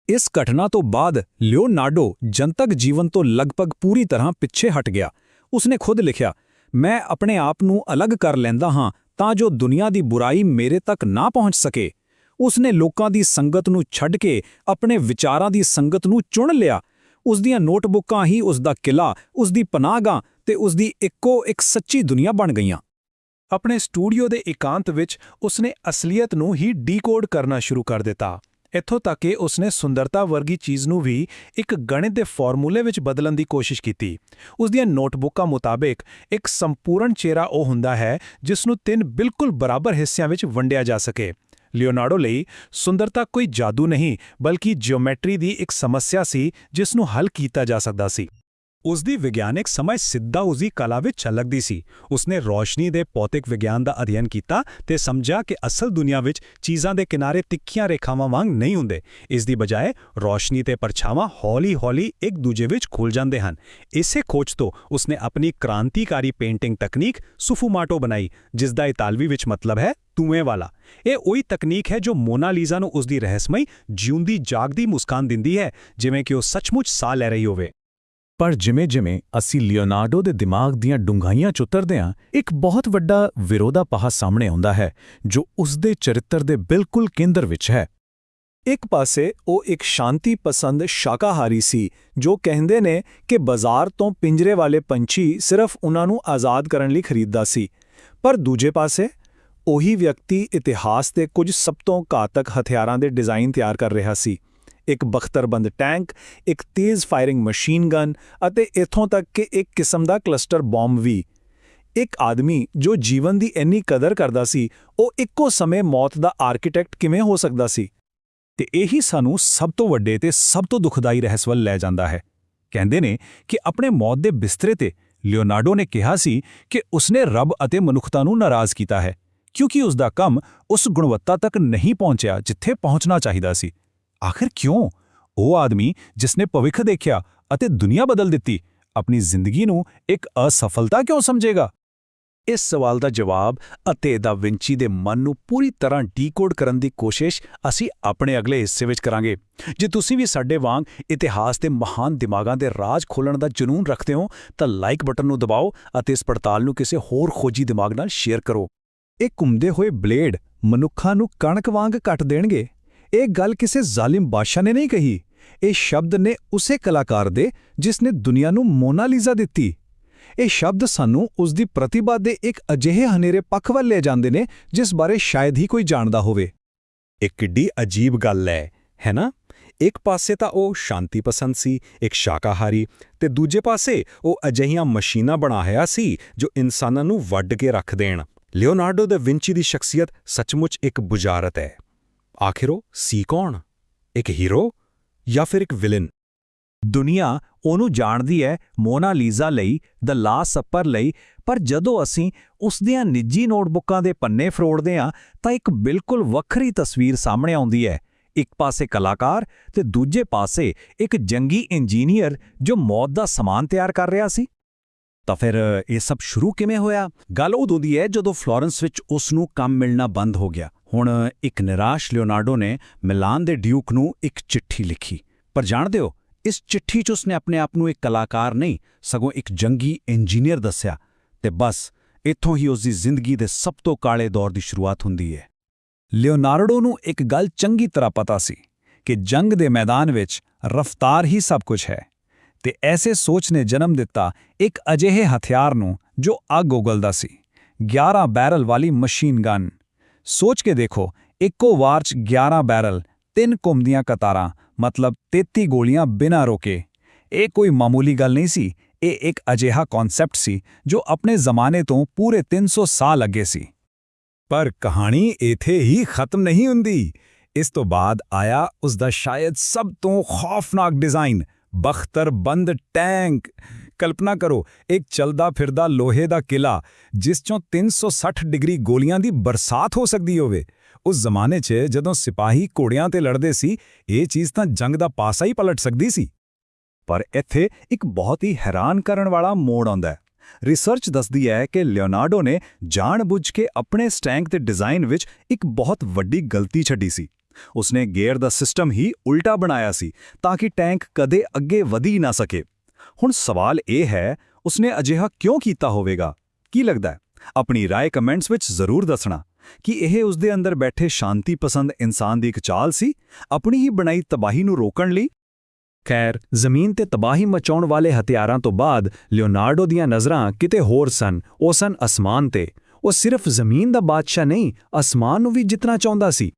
ਇਸ ਘਟਨਾ ਤੋਂ ਬਾਅਦ ਲਿਓਨਾਰਡੋ ਜਨਤਕ ਜੀਵਨ ਤੋਂ ਲਗਭਗ ਪੂਰੀ ਤਰ੍ਹਾਂ ਪਿੱਛੇ ਹਟ ਗਿਆ। ਉਸਨੇ ਖੁਦ ਲਿਖਿਆ, ਮੈਂ ਆਪਣੇ ਆਪ ਨੂੰ ਅਲੱਗ ਕਰ ਲੈਂਦਾ ਹਾਂ ਤਾਂ ਜੋ ਦੁਨੀਆ ਦੀ ਬੁਰਾਈ ਮੇਰੇ ਤੱਕ ਨਾ ਪਹੁੰਚ ਸਕੇ। ਉਸਨੇ ਲੋਕਾਂ ਦੀ ਸੰਗਤ ਨੂੰ ਛੱਡ ਕੇ ਆਪਣੇ ਵਿਚਾਰਾਂ ਦੀ ਸੰਗਤ ਨੂੰ ਚੁਣ ਲਿਆ। ਉਸ ਦੀਆਂ ਨੋਟਬੁੱਕਾਂ ਹੀ ਉਸ ਦਾ ਕਿਲਾ, ਉਸ ਦੀ ਪਨਾਹਗਾਹ ਤੇ ਉਸ ਦੀ ਇੱਕੋ ਇੱਕ ਸੱਚੀ ਦੁਨੀਆ ਬਣ ਗਈਆਂ। ਆਪਣੇ ਸਟੂਡੀਓ ਦੇ ਇਕਾਂਤ ਵਿੱਚ ਉਸਨੇ ਅਸਲੀਅਤ ਨੂੰ ਹੀ ਡੀਕੋਡ ਕਰਨਾ ਸ਼ੁਰੂ ਕਰ ਦਿੱਤਾ। ਇੱਥੋਂ ਤੱਕ ਕਿ ਉਸਨੇ ਸੁੰਦਰਤਾ ਵਰਗੀ ਚੀਜ਼ ਨੂੰ ਵੀ ਇੱਕ ਗਣਿਤ ਦੇ ਫਾਰਮੂਲੇ ਵਿੱਚ ਬਦਲਣ ਦੀ ਕੋਸ਼ਿਸ਼ ਕੀਤੀ। ਉਸ ਦੀਆਂ ਨੋਟਬੁੱਕਾਂ ਮੁਤਾਬਿਕ ਇੱਕ ਸੰਪੂਰਨ ਚਿਹਰਾ ਉਹ ਹੁੰਦਾ ਹੈ ਜਿਸ ਨੂੰ 3 ਬਿਲਕੁਲ ਬਰਾਬਰ ਹਿੱਸਿਆਂ ਵਿੱਚ ਵੰਡਿਆ ਜਾ ਸਕੇ। ਲਿਓਨਾਰਡੋ ਲਈ ਸੁੰਦਰਤਾ ਕੋਈ ਜਾਦੂ ਨਹੀਂ ਬਲਕਿ ਜਿਓਮੈਟਰੀ ਦੀ ਇੱਕ ਸਮੱਸਿਆ ਸੀ ਜਿਸ ਨੂੰ ਹੱਲ ਕੀਤਾ ਜਾ ਸਕਦਾ ਸੀ। ਉਸ ਦੀ ਵਿਗਿਆਨਿਕ ਸਮਝ ਸਿੱਧਾ ਉਸ ਦੀ ਕਲਾ ਵਿੱਚ ਝਲਕਦੀ ਸੀ। ਉਸਨੇ ਰੌਸ਼ਨੀ ਦੇ ਭੌਤਿਕ ਵਿਗਿਆਨ ਦਾ ਅਧਿਐਨ ਕੀਤਾ ਤੇ ਸਮਝਿਆ ਕਿ ਅਸਲ ਦੁਨੀਆ ਵਿੱਚ ਚੀਜ਼ਾਂ ਦੇ ਕਿਨਾਰੇ ਤਿੱਖੀਆਂ ਰੇਖਾਵਾਂ ਵਾਂਗ ਨਹੀਂ ਹੁੰਦੇ। ਇਸ ਦੀ ਬਜਾਏ ਰੌਸ਼ਨੀ ਤੇ ਪਰਛਾਵਾਂ ਹੌਲੀ-ਹੌਲੀ ਇੱਕ ਦੂਜੇ ਵਿੱਚ ਖੁੱਲ੍ਹ ਜਾਂਦੇ ਹਨ। ਇਸੇ ਖੋਜ ਤੋਂ ਉਸਨੇ ਆਪਣੀ ਕ੍ਰਾਂਤੀਕਾਰੀ ਪੇਂਟਿੰਗ ਤਕਨੀਕ ਸੁਫੂਮਾਟੋ ਬਣਾਈ, ਜਿਸ ਦਾ ਇਤਾਲਵੀ ਵਿੱਚ ਮਤਲਬ ਹੈ ਧੂਏ ਵਾਲਾ। ਇਹ ਉਹੀ ਤਕਨੀਕ ਹੈ ਜੋ ਮੋਨਾਲੀਜ਼ਾ ਨੂੰ ਉਸ ਦੀ ਰਹੱਸਮਈ, ਜਿਉਂਦੀ ਜਾਗਦੀ ਮੁਸਕਾਨ ਦਿੰਦੀ ਹੈ, ਜਿਵੇਂ ਕਿ ਉਹ ਸੱਚਮੁੱਚ ਸਾਹ ਲੈ ਰਹੀ ਹੋਵੇ। ਪਰ ਜਿਵੇਂ-ਜਿਵੇਂ ਅਸੀਂ ਲਿਓਨਾਰਡੋ ਦੇ ਦਿਮਾਗ ਦੀਆਂ ਡੂੰਘਾਈਆਂ 'ਚ ਉਤਰਦੇ ਹਾਂ, ਇੱਕ ਬਹੁਤ ਵੱਡਾ ਵਿਰੋਧਾਭਾਸ ਸਾਹਮਣੇ ਆਉਂਦਾ ਹੈ ਜੋ ਉਸ ਦੇ ਚਰਿੱਤਰ ਦੇ ਬਿਲਕੁਲ ਕੇਂਦਰ ਵਿੱਚ ਹੈ। ਇੱਕ ਪਾਸੇ ਉਹ ਇੱਕ ਸ਼ਾਂਤੀ ਪਸੰਦ ਸ਼ਾਕਾਹਾਰੀ ਸੀ ਜੋ ਕਹਿੰਦੇ ਨੇ ਕਿ ਬਾਜ਼ਾਰ ਤੋਂ ਪਿੰਜਰੇ ਵਾਲੇ ਪੰਛੀ ਸਿਰਫ ਉਹਨਾਂ ਨੂੰ ਆਜ਼ਾਦ ਕਰਨ ਲਈ ਖਰੀਦਦਾ ਸੀ। ਪਰ ਦੂਜੇ ਪਾਸੇ ਉਹੀ ਵਿਅਕਤੀ ਇਤਿਹਾਸ ਦੇ ਕੁਝ ਸਭ ਤੋਂ ਘਾਤਕ ਹਥਿਆਰਾਂ ਦੇ ਡਿਜ਼ਾਈਨ ਤਿਆਰ ਕਰ ਰਿਹਾ ਸੀ। ਇੱਕ ਬਖਤਰਬੰਦ ਟੈਂਕ, ਇੱਕ ਤੇਜ਼ ਫਾਇਰਿੰਗ ਮਸ਼ੀਨ ਗਨ ਅਤੇ ਇੱਥੋਂ ਤੱਕ ਕਿ ਇੱਕ ਕਿਸਮ ਦਾ ਕਲਸਟਰ ਬੰਬ ਵੀ। ਇੱਕ ਆਦਮੀ ਜੋ ਜੀਵਨ ਦੀ ਇੰਨੀ ਕਦਰ ਕਰਦਾ ਸੀ, ਉਹ ਇੱਕੋ ਸਮੇਂ ਮੌਤ ਦਾ ਆਰਕੀਟੈਕਟ ਕਿਵੇਂ ਹੋ ਸਕਦਾ ਸੀ? ਤੇ ਇਹੀ ਸਾਨੂੰ ਸਭ ਤੋਂ ਵੱਡੇ ਤੇ ਸਭ ਤੋਂ ਦੁਖਦਾਈ ਰਹੱਸ ਵੱਲ ਲੈ ਜਾਂਦਾ ਹੈ। ਕਹਿੰਦੇ ਨੇ ਕਿ ਆਪਣੇ ਮੌਤ ਦੇ ਬਿਸਤਰੇ ਤੇ ਲਿਓਨਾਰਡੋ ਨੇ ਕਿਹਾ ਸੀ ਕਿ ਉਸਨੇ ਰੱਬ ਅਤੇ ਮਨੁੱਖਤਾ ਨੂੰ ਨਾਰਾਜ਼ ਕੀਤਾ ਹੈ ਕਿਉਂਕਿ ਉਸ ਦਾ ਕੰਮ ਉਸ ਗੁਣਵੱਤਾ ਤੱਕ ਨਹੀਂ ਪਹੁੰਚਿਆ ਜਿੱਥੇ ਪਹੁੰਚਣਾ ਚਾਹੀਦਾ ਸੀ। ਆਖਿਰ ਕਿਉਂ? ਉਹ ਆਦਮੀ ਜਿਸਨੇ ਭਵਿੱਖ ਦੇਖਿਆ ਅਤੇ ਦੁਨੀਆ ਬਦਲ ਦਿੱਤੀ, ਆਪਣੀ ਜ਼ਿੰਦਗੀ ਨੂੰ ਇੱਕ ਅਸਫਲਤਾ ਕਿਉਂ ਸਮਝੇਗਾ? ਇਸ ਸਵਾਲ ਦਾ ਜਵਾਬ ਅਤੇ ਦਾ ਵਿੰਚੀ ਦੇ ਮਨ ਨੂੰ ਪੂਰੀ ਤਰ੍ਹਾਂ ਡੀਕੋਡ ਕਰਨ ਦੀ ਕੋਸ਼ਿਸ਼ ਅਸੀਂ ਆਪਣੇ ਅਗਲੇ ਹਿੱਸੇ ਵਿੱਚ ਕਰਾਂਗੇ। ਜੇ ਤੁਸੀਂ ਵੀ ਸਾਡੇ ਵਾਂਗ ਇਤਿਹਾਸ ਦੇ ਮਹਾਨ ਦਿਮਾਗਾਂ ਦੇ ਰਾਜ਼ ਖੋਲ੍ਹਣ ਦਾ ਜਨੂੰਨ ਰੱਖਦੇ ਹੋ ਤਾਂ ਲਾਈਕ ਬਟਨ ਨੂੰ ਦਬਾਓ ਅਤੇ ਇਸ ਪੜਤਾਲ ਨੂੰ ਕਿਸੇ ਹੋਰ ਖੋਜੀ ਦਿਮਾਗ ਨਾਲ ਸ਼ੇਅਰ ਕਰੋ। ਇਹ ਘੁੰਮਦੇ ਹੋਏ ਬਲੇਡ ਮਨੁੱਖਾਂ ਨੂੰ ਕਣਕ ਵਾਂਗ ਕੱਟ ਦੇਣਗੇ। ਇਹ ਗੱਲ ਕਿਸੇ ਜ਼ਾਲਿਮ ਬਾਦਸ਼ਾਹ ਨੇ ਨਹੀਂ ਕਹੀ। ਇਹ ਸ਼ਬਦ ਨੇ ਉਸੇ ਕਲਾਕਾਰ ਦੇ ਜਿਸ ਨੇ ਦੁਨੀਆ ਨੂੰ ਮੋਨਾਲੀਜ਼ਾ ਦਿੱਤੀ। ਇਹ ਸ਼ਬਦ ਸਾਨੂੰ ਉਸ ਦੀ ਪ੍ਰਤਿਭਾ ਦੇ ਇੱਕ ਅਜਿਹੇ ਹਨੇਰੇ ਪੱਖ ਵੱਲ ਲੈ ਜਾਂਦੇ ਨੇ ਜਿਸ ਬਾਰੇ ਸ਼ਾਇਦ ਹੀ ਕੋਈ ਜਾਣਦਾ ਹੋਵੇ। ਇਹ ਕਿੱਡੀ ਅਜੀਬ ਗੱਲ ਹੈ ਨਾ? ਇੱਕ ਪਾਸੇ ਤਾਂ ਉਹ ਸ਼ਾਂਤੀ ਪਸੰਦ ਸੀ, ਇੱਕ ਸ਼ਾਕਾਹਾਰੀ, ਤੇ ਦੂਜੇ ਪਾਸੇ ਉਹ ਅਜਿਹੀਆਂ ਮਸ਼ੀਨਾਂ ਬਣਾ ਰਿਹਾ ਸੀ ਜੋ ਇਨਸਾਨਾਂ ਨੂੰ ਵੱਢ ਕੇ ਰੱਖ ਦੇਣ। ਲਿਓਨਾਰਡੋ ਦਾ ਵਿੰਚੀ ਦੀ ਸ਼ਖਸੀਅਤ ਸੱਚਮੁੱਚ ਇੱਕ ਬੁਝਾਰਤ ਹੈ। ਆਖਿਰ ਉਹ ਸੀ ਕੌਣ? ਇੱਕ ਹੀਰੋ ਜਾਂ ਫਿਰ ਇੱਕ ਵਿਲਨ? ਦੁਨੀਆ ਉਹਨੂੰ ਜਾਣਦੀ ਹੈ ਮੋਨਾ ਲੀਜ਼ਾ ਲਈ, ਦ ਲਾਸਟ ਸੱਪਰ ਲਈ, ਪਰ ਜਦੋਂ ਅਸੀਂ ਉਸ ਦੀਆਂ ਨਿੱਜੀ ਨੋਟਬੁੱਕਾਂ ਦੇ ਪੰਨੇ ਫਰੋੜਦੇ ਹਾਂ ਤਾਂ ਇੱਕ ਬਿਲਕੁਲ ਵੱਖਰੀ ਤਸਵੀਰ ਸਾਹਮਣੇ ਆਉਂਦੀ ਹੈ। ਇੱਕ ਪਾਸੇ ਕਲਾਕਾਰ ਤੇ ਦੂਜੇ ਪਾਸੇ ਇੱਕ ਜੰਗੀ ਇੰਜੀਨੀਅਰ ਜੋ ਮੌਤ ਦਾ ਸਮਾਨ ਤਿਆਰ ਕਰ ਰਿਹਾ ਸੀ। ਤਾਂ ਫਿਰ ਇਹ ਸਭ ਸ਼ੁਰੂ ਕਿਵੇਂ ਹੋਇਆ? ਗੱਲ ਉਦੋਂ ਦੀ ਹੈ ਜਦੋਂ ਫਲੋਰੈਂਸ ਵਿੱਚ ਉਸ ਨੂੰ ਕੰਮ ਮਿਲਣਾ ਬੰਦ ਹੋ ਗਿਆ। ਹੁਣ ਇੱਕ ਨਿਰਾਸ਼ ਲਿਓਨਾਰਡੋ ਨੇ ਮਿਲਾਨ ਦੇ ਡਿਊਕ ਨੂੰ ਇੱਕ ਚਿੱਠੀ ਲਿਖੀ। ਪਰ ਜਾਣਦੇ ਹੋ, ਇਸ ਚਿੱਠੀ 'ਚ ਉਸਨੇ ਆਪਣੇ ਆਪ ਨੂੰ ਇੱਕ ਕਲਾਕਾਰ ਨਹੀਂ, ਸਗੋਂ ਇੱਕ ਜੰਗੀ ਇੰਜੀਨੀਅਰ ਦੱਸਿਆ। ਤੇ ਬਸ ਇੱਥੋਂ ਹੀ ਉਸ ਦੀ ਜ਼ਿੰਦਗੀ ਦੇ ਸਭ ਤੋਂ ਕਾਲੇ ਦੌਰ ਦੀ ਸ਼ੁਰੂਆਤ ਹੁੰਦੀ ਹੈ। ਲਿਓਨਾਰਡੋ ਨੂੰ ਇੱਕ ਗੱਲ ਚੰਗੀ ਤਰ੍ਹਾਂ ਪਤਾ ਸੀ ਕਿ ਜੰਗ ਦੇ ਮੈਦਾਨ ਵਿੱਚ ਰਫ਼ਤਾਰ ਹੀ ਸਭ ਕੁਝ ਹੈ, ਤੇ ਐਸੇ ਸੋਚ ਨੇ ਜਨਮ ਦਿੱਤਾ ਇੱਕ ਅਜਿਹੇ ਹਥਿਆਰ ਨੂੰ ਜੋ ਅੱਗ ਉਗਲਦਾ ਸੀ, 11 ਬੈਰਲ ਵਾਲੀ ਮਸ਼ੀਨ ਗਨ। ਸੋਚ ਕੇ ਦੇਖੋ, ਇੱਕੋ ਵਾਰ 'ਚ 11 ਬੈਰਲ, 3 ਘੁੰਮਦੀਆਂ ਕਤਾਰਾਂ, ਮਤਲਬ 33 ਗੋਲੀਆਂ ਬਿਨਾਂ ਰੋਕੇ। ਇਹ ਕੋਈ ਮਾਮੂਲੀ ਗੱਲ ਨਹੀਂ ਸੀ, ਇਹ ਇੱਕ ਅਜਿਹਾ ਕਨਸੈਪਟ ਸੀ ਜੋ ਆਪਣੇ ਜ਼ਮਾਨੇ ਤੋਂ ਪੂਰੇ 300 ਸਾਲ ਅੱਗੇ ਸੀ। ਪਰ ਕਹਾਣੀ ਇੱਥੇ ਹੀ ਖਤਮ ਨਹੀਂ ਹੁੰਦੀ। ਇਸ ਤੋਂ ਬਾਅਦ ਆਇਆ ਉਸ ਦਾ ਸ਼ਾਇਦ ਸਭ ਤੋਂ ਖੌਫਨਾਕ ਡਿਜ਼ਾਈਨ, ਬਖਤਰਬੰਦ ਟੈਂਕ। ਕਲਪਨਾ ਕਰੋ, ਇੱਕ ਚਲਦਾ ਫਿਰਦਾ ਲੋਹੇ ਦਾ ਕਿਲਾ ਜਿਸ ਚੋਂ 360 ਡਿਗਰੀ ਗੋਲੀਆਂ ਦੀ ਬਰਸਾਤ ਹੋ ਸਕਦੀ ਹੋਵੇ। ਉਸ ਜ਼ਮਾਨੇ 'ਚ ਜਦੋਂ ਸਿਪਾਹੀ ਘੋੜਿਆਂ ਤੇ ਲੜਦੇ ਸੀ, ਇਹ ਚੀਜ਼ ਤਾਂ ਜੰਗ ਦਾ ਪਾਸਾ ਹੀ ਪਲਟ ਸਕਦੀ ਸੀ। ਪਰ ਇੱਥੇ ਇੱਕ ਬਹੁਤ ਹੀ ਹੈਰਾਨ ਕਰਨ ਵਾਲਾ ਮੋੜ ਆਉਂਦਾ ਹੈ। ਰਿਸਰਚ ਦੱਸਦੀ ਹੈ ਕਿ ਲਿਓਨਾਰਡੋ ਨੇ ਜਾਣਬੁੱਝ ਕੇ ਆਪਣੇ ਟੈਂਕ ਦੇ ਡਿਜ਼ਾਈਨ ਵਿੱਚ ਇੱਕ ਬਹੁਤ ਵੱਡੀ ਗਲਤੀ ਛੱਡੀ ਸੀ। ਉਸਨੇ ਗੇਅਰ ਦਾ ਸਿਸਟਮ ਹੀ ਉਲਟਾ ਬਣਾਇਆ ਸੀ ਤਾਂ ਕਿ ਟੈਂਕ ਕਦੇ ਅੱਗੇ ਵਧੀ ਨਾ ਸਕੇ। ਹੁਣ ਸਵਾਲ ਇਹ ਹੈ, ਉਸਨੇ ਅਜਿਹਾ ਕਿਉਂ ਕੀਤਾ ਹੋਵੇਗਾ? ਕੀ ਲੱਗਦਾ ਹੈ? ਆਪਣੀ ਰਾਏ ਕਮੈਂਟਸ ਵਿੱਚ ਜ਼ਰੂਰ ਦੱਸਣਾ ਕਿ ਇਹ ਉਸਦੇ ਅੰਦਰ ਬੈਠੇ ਸ਼ਾਂਤੀ ਪਸੰਦ ਇਨਸਾਨ ਦੀ ਇੱਕ ਚਾਲ ਸੀ, ਆਪਣੀ ਹੀ ਬਣਾਈ ਤਬਾਹੀ ਨੂੰ ਰੋਕਣ ਲਈ। ਖੈਰ, ਜ਼ਮੀਨ ਤੇ ਤਬਾਹੀ ਮਚਾਉਣ ਵਾਲੇ ਹਥਿਆਰਾਂ ਤੋਂ ਬਾਅਦ ਲਿਓਨਾਰਡੋ ਦੀਆਂ ਨਜ਼ਰਾਂ ਕਿਤੇ ਹੋਰ ਸਨ। ਉਹ ਸਨ ਅਸਮਾਨ ਤੇ। ਉਹ ਸਿਰਫ ਜ਼ਮੀਨ ਦਾ ਬਾਦਸ਼ਾਹ ਨਹੀਂ, ਅਸਮਾਨ ਨੂੰ ਵੀ ਜਿੱਤਣਾ ਚਾਹੁੰਦਾ ਸੀ।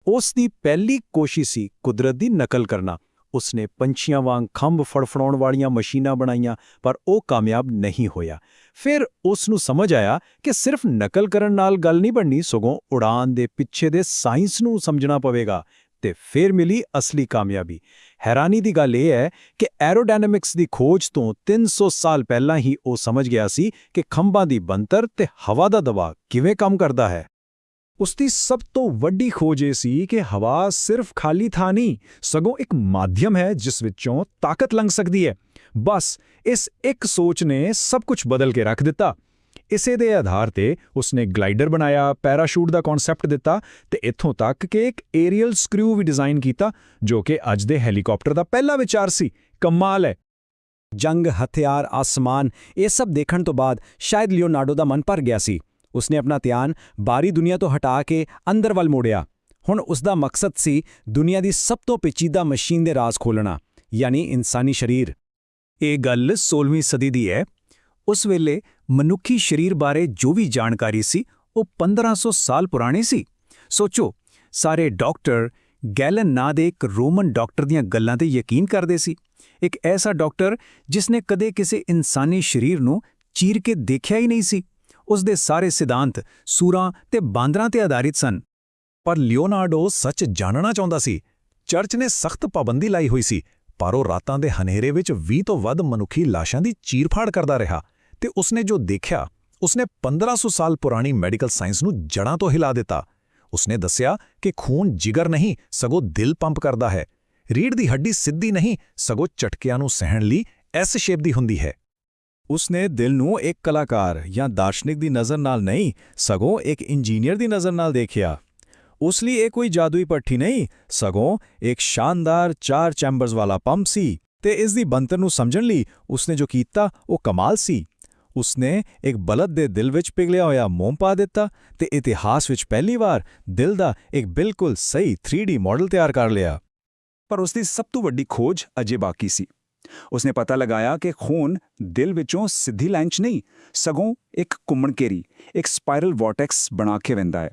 ਉਸ ਦੀ ਪਹਿਲੀ ਕੋਸ਼ਿਸ਼ ਸੀ ਕੁਦਰਤ ਦੀ ਨਕਲ ਕਰਨਾ। ਉਸਨੇ ਪੰਛੀਆਂ ਵਾਂਗ ਖੰਭ ਫੜਫੜਾਉਣ ਵਾਲੀਆਂ ਮਸ਼ੀਨਾਂ ਬਣਾਈਆਂ, ਪਰ ਉਹ ਕਾਮਯਾਬ ਨਹੀਂ ਹੋਇਆ। ਫਿਰ ਉਸ ਨੂੰ ਸਮਝ ਆਇਆ ਕਿ ਸਿਰਫ ਨਕਲ ਕਰਨ ਨਾਲ ਗੱਲ ਨਹੀਂ ਬਣਨੀ, ਸਗੋਂ ਉਡਾਨ ਦੇ ਪਿੱਛੇ ਦੇ ਸਾਇੰਸ ਨੂੰ ਸਮਝਣਾ ਪਵੇਗਾ। ਤੇ ਫਿਰ ਮਿਲੀ ਅਸਲੀ ਕਾਮਯਾਬੀ। ਹੈਰਾਨੀ ਦੀ ਗੱਲ ਇਹ ਹੈ ਕਿ ਐਰੋਡਾਇਨਾਮਿਕਸ ਦੀ ਖੋਜ ਤੋਂ 300 ਸਾਲ ਪਹਿਲਾਂ ਹੀ ਉਹ ਸਮਝ ਗਿਆ ਸੀ ਕਿ ਖੰਭਾਂ ਦੀ ਬਣਤਰ ਤੇ ਹਵਾ ਦਾ ਦਬਾਅ ਕਿਵੇਂ ਕੰਮ ਕਰਦਾ ਹੈ। ਉਸ ਦੀ ਸਭ ਤੋਂ ਵੱਡੀ ਖੋਜ ਇਹ ਸੀ ਕਿ ਹਵਾ ਸਿਰਫ ਖਾਲੀ ਥਾਂ ਨਹੀਂ, ਸਗੋਂ ਇੱਕ ਮਾਧਿਅਮ ਹੈ ਜਿਸ ਵਿੱਚੋਂ ਤਾਕਤ ਲੰਘ ਸਕਦੀ ਹੈ। ਬਸ ਇਸ ਇੱਕ ਸੋਚ ਨੇ ਸਭ ਕੁਝ ਬਦਲ ਕੇ ਰੱਖ ਦਿੱਤਾ। ਇਸੇ ਦੇ ਆਧਾਰ ਤੇ ਉਸਨੇ ਗਲਾਈਡਰ ਬਣਾਇਆ, ਪੈਰਾਸ਼ੂਟ ਦਾ ਕਨਸੈਪਟ ਦਿੱਤਾ ਤੇ ਇੱਥੋਂ ਤੱਕ ਕਿ ਇੱਕ ਏਰੀਅਲ ਸਕਰੂ ਵੀ ਡਿਜ਼ਾਈਨ ਕੀਤਾ, ਜੋ ਕਿ ਅੱਜ ਦੇ ਹੈਲੀਕਾਪਟਰ ਦਾ ਪਹਿਲਾ ਵਿਚਾਰ ਸੀ। ਕਮਾਲ ਹੈ। ਜੰਗ, ਹਥਿਆਰ, ਆਸਮਾਨ, ਇਹ ਸਭ ਦੇਖਣ ਤੋਂ ਬਾਅਦ ਸ਼ਾਇਦ ਲਿਓਨਾਰਡੋ ਦਾ ਮਨ ਭਰ ਗਿਆ ਸੀ। ਉਸਨੇ ਆਪਣਾ ਧਿਆਨ ਬਾਹਰੀ ਦੁਨੀਆ ਤੋਂ ਹਟਾ ਕੇ ਅੰਦਰ ਵੱਲ ਮੋੜਿਆ। ਹੁਣ ਉਸ ਦਾ ਮਕਸਦ ਸੀ ਦੁਨੀਆ ਦੀ ਸਭ ਤੋਂ ਪੇਚੀਦਾ ਮਸ਼ੀਨ ਦੇ ਰਾਜ਼ ਖੋਲ੍ਹਣਾ, ਯਾਨੀ ਇਨਸਾਨੀ ਸਰੀਰ। ਇਹ ਗੱਲ 16ਵੀਂ ਸਦੀ ਦੀ ਹੈ। ਉਸ ਵੇਲੇ ਮਨੁੱਖੀ ਸਰੀਰ ਬਾਰੇ ਜੋ ਵੀ ਜਾਣਕਾਰੀ ਸੀ ਉਹ 1500 ਸਾਲ ਪੁਰਾਣੀ ਸੀ। ਸੋਚੋ, ਸਾਰੇ ਡਾਕਟਰ ਗੈਲਨ ਨਾਂ ਦੇ ਇੱਕ ਰੋਮਨ ਡਾਕਟਰ ਦੀਆਂ ਗੱਲਾਂ ਤੇ ਯਕੀਨ ਕਰਦੇ ਸੀ। ਇੱਕ ਐਸਾ ਡਾਕਟਰ ਜਿਸ ਨੇ ਕਦੇ ਕਿਸੇ ਇਨਸਾਨੀ ਸਰੀਰ ਨੂੰ ਚੀਰ ਕੇ ਦੇਖਿਆ ਹੀ ਨਹੀਂ ਸੀ। ਉਸ ਦੇ ਸਾਰੇ ਸਿਧਾਂਤ ਸੂਰਾਂ ਤੇ ਬਾਂਦਰਾਂ ਤੇ ਆਧਾਰਿਤ ਸਨ। ਪਰ ਲਿਓਨਾਰਡੋ ਸੱਚ ਜਾਣਨਾ ਚਾਹੁੰਦਾ ਸੀ। ਚਰਚ ਨੇ ਸਖਤ ਪਾਬੰਦੀ ਲਾਈ ਹੋਈ ਸੀ, ਪਰ ਉਹ ਰਾਤਾਂ ਦੇ ਹਨੇਰੇ ਵਿੱਚ 20 ਤੋਂ ਵੱਧ ਮਨੁੱਖੀ ਲਾਸ਼ਾਂ ਦੀ ਚੀਰਫਾੜ ਕਰਦਾ ਰਿਹਾ। ਤੇ ਉਸਨੇ ਜੋ ਦੇਖਿਆ, ਉਸਨੇ 1500 ਸਾਲ ਪੁਰਾਣੀ ਮੈਡੀਕਲ ਸਾਇੰਸ ਨੂੰ ਜੜ੍ਹਾਂ ਤੋਂ ਹਿਲਾ ਦਿੱਤਾ। ਉਸਨੇ ਦੱਸਿਆ ਕਿ ਖੂਨ ਜਿਗਰ ਨਹੀਂ, ਸਗੋਂ ਦਿਲ ਪੰਪ ਕਰਦਾ ਹੈ। ਰੀੜ੍ਹ ਦੀ ਹੱਡੀ ਸਿੱਧੀ ਨਹੀਂ, ਸਗੋਂ ਝਟਕਿਆਂ ਨੂੰ ਸਹਿਣ ਲਈ ਐਸ ਸ਼ੇਪ ਦੀ ਹੁੰਦੀ ਹੈ। ਉਸਨੇ ਦਿਲ ਨੂੰ ਇੱਕ ਕਲਾਕਾਰ ਜਾਂ ਦਾਰਸ਼ਨਿਕ ਦੀ ਨਜ਼ਰ ਨਾਲ ਨਹੀਂ, ਸਗੋਂ ਇੱਕ ਇੰਜੀਨੀਅਰ ਦੀ ਨਜ਼ਰ ਨਾਲ ਦੇਖਿਆ। ਉਸ ਲਈ ਇਹ ਕੋਈ ਜਾਦੂਈ ਪੱਠੀ ਨਹੀਂ, ਸਗੋਂ ਇੱਕ ਸ਼ਾਨਦਾਰ 4 ਚੈਂਬਰਸ ਵਾਲਾ ਪੰਪ ਸੀ। ਤੇ ਇਸ ਦੀ ਬਣਤਰ ਨੂੰ ਸਮਝਣ ਲਈ ਉਸਨੇ ਜੋ ਕੀਤਾ ਉਹ ਕਮਾਲ ਸੀ। ਉਸਨੇ ਇੱਕ ਬਲਦ ਦੇ ਦਿਲ ਵਿੱਚ ਪਿਘਲਿਆ ਹੋਇਆ ਮੋਮ ਪਾ ਦਿੱਤਾ ਤੇ ਇਤਿਹਾਸ ਵਿੱਚ ਪਹਿਲੀ ਵਾਰ ਦਿਲ ਦਾ ਇੱਕ ਬਿਲਕੁਲ ਸਹੀ 3D ਮਾਡਲ ਤਿਆਰ ਕਰ ਲਿਆ। ਪਰ ਉਸ ਦੀ ਸਭ ਤੋਂ ਵੱਡੀ ਖੋਜ ਅਜੇ ਬਾਕੀ ਸੀ। ਉਸਨੇ ਪਤਾ ਲਗਾਇਆ ਕਿ ਖੂਨ ਦਿਲ ਵਿੱਚੋਂ ਸਿੱਧੀ ਲਾਈਨ 'ਚ ਨਹੀਂ, ਸਗੋਂ ਇੱਕ ਘੁੰਮਣਕੇਰੀ, ਇੱਕ ਸਪਾਇਰਲ ਵੋਰਟੈਕਸ ਬਣਾ ਕੇ ਵਹਿੰਦਾ ਹੈ।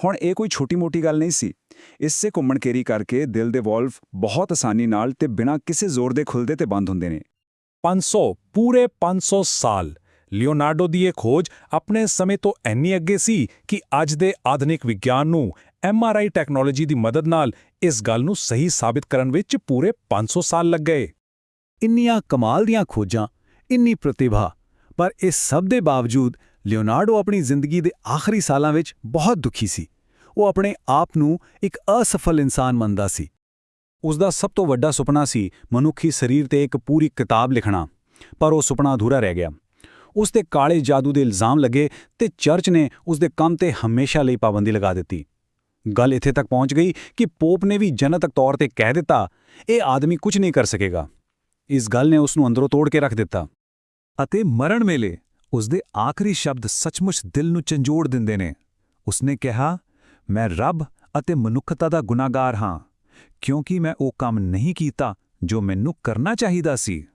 ਹੁਣ ਇਹ ਕੋਈ ਛੋਟੀ-ਮੋਟੀ ਗੱਲ ਨਹੀਂ ਸੀ। ਇਸੇ ਘੁੰਮਣਕੇਰੀ ਕਰਕੇ ਦਿਲ ਦੇ ਵਾਲਵ ਬਹੁਤ ਆਸਾਨੀ ਨਾਲ ਤੇ ਬਿਨਾਂ ਕਿਸੇ ਜ਼ੋਰ ਦੇ ਖੁੱਲ੍ਹਦੇ ਤੇ ਬੰਦ ਹੁੰਦੇ ਨੇ। 500 ਸਾਲ ਲਿਓਨਾਰਡੋ ਦੀ ਇਹ ਖੋਜ ਆਪਣੇ ਸਮੇਂ ਤੋਂ ਇੰਨੀ ਅੱਗੇ ਸੀ ਕਿ ਅੱਜ ਦੇ ਆਧੁਨਿਕ ਵਿਗਿਆਨ ਨੂੰ MRI ਟੈਕਨੋਲੋਜੀ ਦੀ ਮਦਦ ਨਾਲ ਇਸ ਗੱਲ ਨੂੰ ਸਹੀ ਸਾਬਿਤ ਕਰਨ ਵਿੱਚ ਪੂਰੇ 500 ਸਾਲ ਲੱਗ ਗਏ। ਇੰਨੀਆਂ ਕਮਾਲ ਦੀਆਂ ਖੋਜਾਂ, ਇੰਨੀ ਪ੍ਰਤਿਭਾ, ਪਰ ਇਸ ਸਭ ਦੇ ਬਾਵਜੂਦ ਲਿਓਨਾਰਡੋ ਆਪਣੀ ਜ਼ਿੰਦਗੀ ਦੇ ਆਖਰੀ ਸਾਲਾਂ ਵਿੱਚ ਬਹੁਤ ਦੁਖੀ ਸੀ। ਉਹ ਆਪਣੇ ਆਪ ਨੂੰ ਇੱਕ ਅਸਫਲ ਇਨਸਾਨ ਮੰਨਦਾ ਸੀ। ਉਸ ਦਾ ਸਭ ਤੋਂ ਵੱਡਾ ਸੁਪਨਾ ਸੀ ਮਨੁੱਖੀ ਸਰੀਰ ਤੇ ਇੱਕ ਪੂਰੀ ਕਿਤਾਬ ਲਿਖਣਾ, ਪਰ ਉਹ ਸੁਪਨਾ ਅਧੂਰਾ ਰਹਿ ਗਿਆ। ਉਸ ਤੇ ਕਾਲੇ ਜਾਦੂ ਦੇ ਇਲਜ਼ਾਮ ਲੱਗੇ ਤੇ ਚਰਚ ਨੇ ਉਸ ਦੇ ਕੰਮ ਤੇ ਹਮੇਸ਼ਾ ਲਈ ਪਾਬੰਦੀ ਲਗਾ ਦਿੱਤੀ। ਗੱਲ ਇੱਥੇ ਤੱਕ ਪਹੁੰਚ ਗਈ ਕਿ ਪੋਪ ਨੇ ਵੀ ਜਨਤਕ ਤੌਰ ਤੇ ਕਹਿ ਦਿੱਤਾ, ਇਹ ਆਦਮੀ ਕੁਝ ਨਹੀਂ ਕਰ ਸਕੇਗਾ। ਇਸ ਗੱਲ ਨੇ ਉਸ ਨੂੰ ਅੰਦਰੋਂ ਤੋੜ ਕੇ ਰੱਖ ਦਿੱਤਾ। ਅਤੇ ਮਰਨ ਵੇਲੇ ਉਸ ਦੇ ਆਖਰੀ ਸ਼ਬਦ ਸੱਚਮੁੱਚ ਦਿਲ ਨੂੰ ਝੰਜੋੜ ਦਿੰਦੇ ਨੇ। ਉਸਨੇ ਕਿਹਾ, ਮੈਂ ਰੱਬ ਅਤੇ ਮਨੁੱਖਤਾ ਦਾ ਗੁਨਾਹਗਾਰ ਹਾਂ, ਕਿਉਂਕਿ ਮੈਂ ਉਹ ਕੰਮ ਨਹੀਂ ਕੀਤਾ ਜੋ ਮੈਨੂੰ ਕਰਨਾ ਚਾਹੀਦਾ ਸੀ।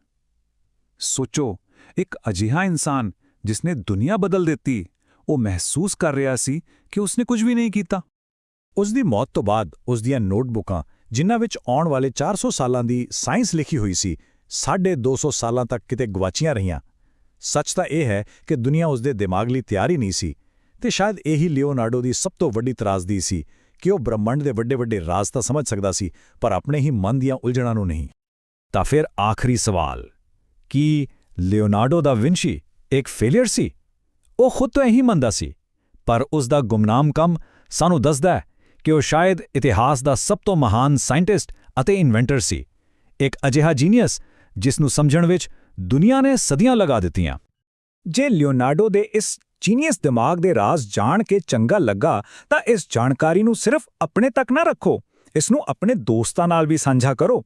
ਸੋਚੋ, ਇੱਕ ਅਜਿਹਾ ਇਨਸਾਨ ਜਿਸਨੇ ਦੁਨੀਆ ਬਦਲ ਦਿੱਤੀ, ਉਹ ਮਹਿਸੂਸ ਕਰ ਰਿਹਾ ਸੀ ਕਿ ਉਸਨੇ ਕੁਝ ਵੀ ਨਹੀਂ ਕੀਤਾ। ਉਸ ਦੀ ਮੌਤ ਤੋਂ ਬਾਅਦ ਉਸ ਦੀਆਂ ਨੋਟਬੁੱਕਾਂ, ਜਿਨ੍ਹਾਂ ਵਿੱਚ ਆਉਣ ਵਾਲੇ 400 ਸਾਲਾਂ ਦੀ ਸਾਇੰਸ ਲਿਖੀ ਹੋਈ ਸੀ, 250 ਸਾਲਾਂ ਤੱਕ ਕਿਤੇ ਗਵਾਚੀਆਂ ਰਹੀਆਂ। ਸੱਚ ਤਾਂ ਇਹ ਹੈ ਕਿ ਦੁਨੀਆ ਉਸ ਦੇ ਦਿਮਾਗ ਲਈ ਤਿਆਰ ਹੀ ਨਹੀਂ ਸੀ, ਤੇ ਸ਼ਾਇਦ ਇਹੀ ਲਿਓਨਾਰਡੋ ਦੀ ਸਭ ਤੋਂ ਵੱਡੀ ਤਰਾਸਦੀ ਸੀ ਕਿ ਉਹ ਬ੍ਰਹਿਮੰਡ ਦੇ ਵੱਡੇ-ਵੱਡੇ ਰਾਜ਼ ਤਾਂ ਸਮਝ ਸਕਦਾ ਸੀ, ਪਰ ਆਪਣੇ ਹੀ ਮਨ ਦੀਆਂ ਉਲਝਣਾਂ ਨੂੰ ਨਹੀਂ। ਤਾਂ ਫਿਰ ਆਖਰੀ ਸਵਾਲ, ਕੀ ਲਿਓਨਾਰਡੋ ਦਾ ਵਿੰਚੀ ਇੱਕ ਫੇਲਿਅਰ ਸੀ? ਉਹ ਖੁਦ ਤਾਂ ਇਹੀ ਮੰਨਦਾ ਸੀ, ਪਰ ਉਸ ਦਾ ਗੁਮਨਾਮ ਕੰਮ ਸਾਨੂੰ ਦੱਸਦਾ ਹੈ ਕਿ ਉਹ ਸ਼ਾਇਦ ਇਤਿਹਾਸ ਦਾ ਸਭ ਤੋਂ ਮਹਾਨ ਸਾਇੰਟਿਸਟ ਅਤੇ ਇਨਵੈਂਟਰ ਸੀ, ਇੱਕ ਅਜਿਹਾ ਜੀਨੀਅਸ ਜਿਸ ਨੂੰ ਸਮਝਣ ਵਿੱਚ ਦੁਨੀਆ ਨੇ ਸਦੀਆਂ ਲਗਾ ਦਿੱਤੀਆਂ। ਜੇ ਲਿਓਨਾਰਡੋ ਦੇ ਇਸ ਜੀਨੀਅਸ ਦਿਮਾਗ ਦੇ ਰਾਜ਼ ਜਾਣ ਕੇ ਚੰਗਾ ਲੱਗਾ ਤਾਂ ਇਸ ਜਾਣਕਾਰੀ ਨੂੰ ਸਿਰਫ ਆਪਣੇ ਤੱਕ ਨਾ ਰੱਖੋ, ਇਸ ਨੂੰ ਆਪਣੇ ਦੋਸਤਾਂ ਨਾਲ ਵੀ ਸਾਂਝਾ ਕਰੋ।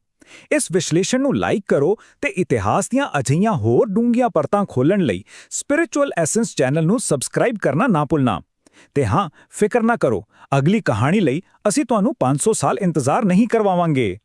ਇਸ ਵਿਸ਼ਲੇਸ਼ਣ ਨੂੰ ਲਾਈਕ ਕਰੋ ਤੇ ਇਤਿਹਾਸ ਦੀਆਂ ਅਜਿਹੀਆਂ ਹੋਰ ਡੂੰਘੀਆਂ ਪਰਤਾਂ ਖੋਲ੍ਹਣ ਲਈ ਸਪਿਰਿਚੁਅਲ ਐਸੈਂਸ ਚੈਨਲ ਨੂੰ ਸਬਸਕ੍ਰਾਈਬ ਕਰਨਾ ਨਾ ਭੁੱਲਣਾ। ਤੇ ਹਾਂ, ਫਿਕਰ ਨਾ ਕਰੋ, ਅਗਲੀ ਕਹਾਣੀ ਲਈ ਅਸੀਂ ਤੁਹਾਨੂੰ 500 ਸਾਲ ਇੰਤਜ਼ਾਰ ਨਹੀਂ ਕਰਵਾਵਾਂਗੇ।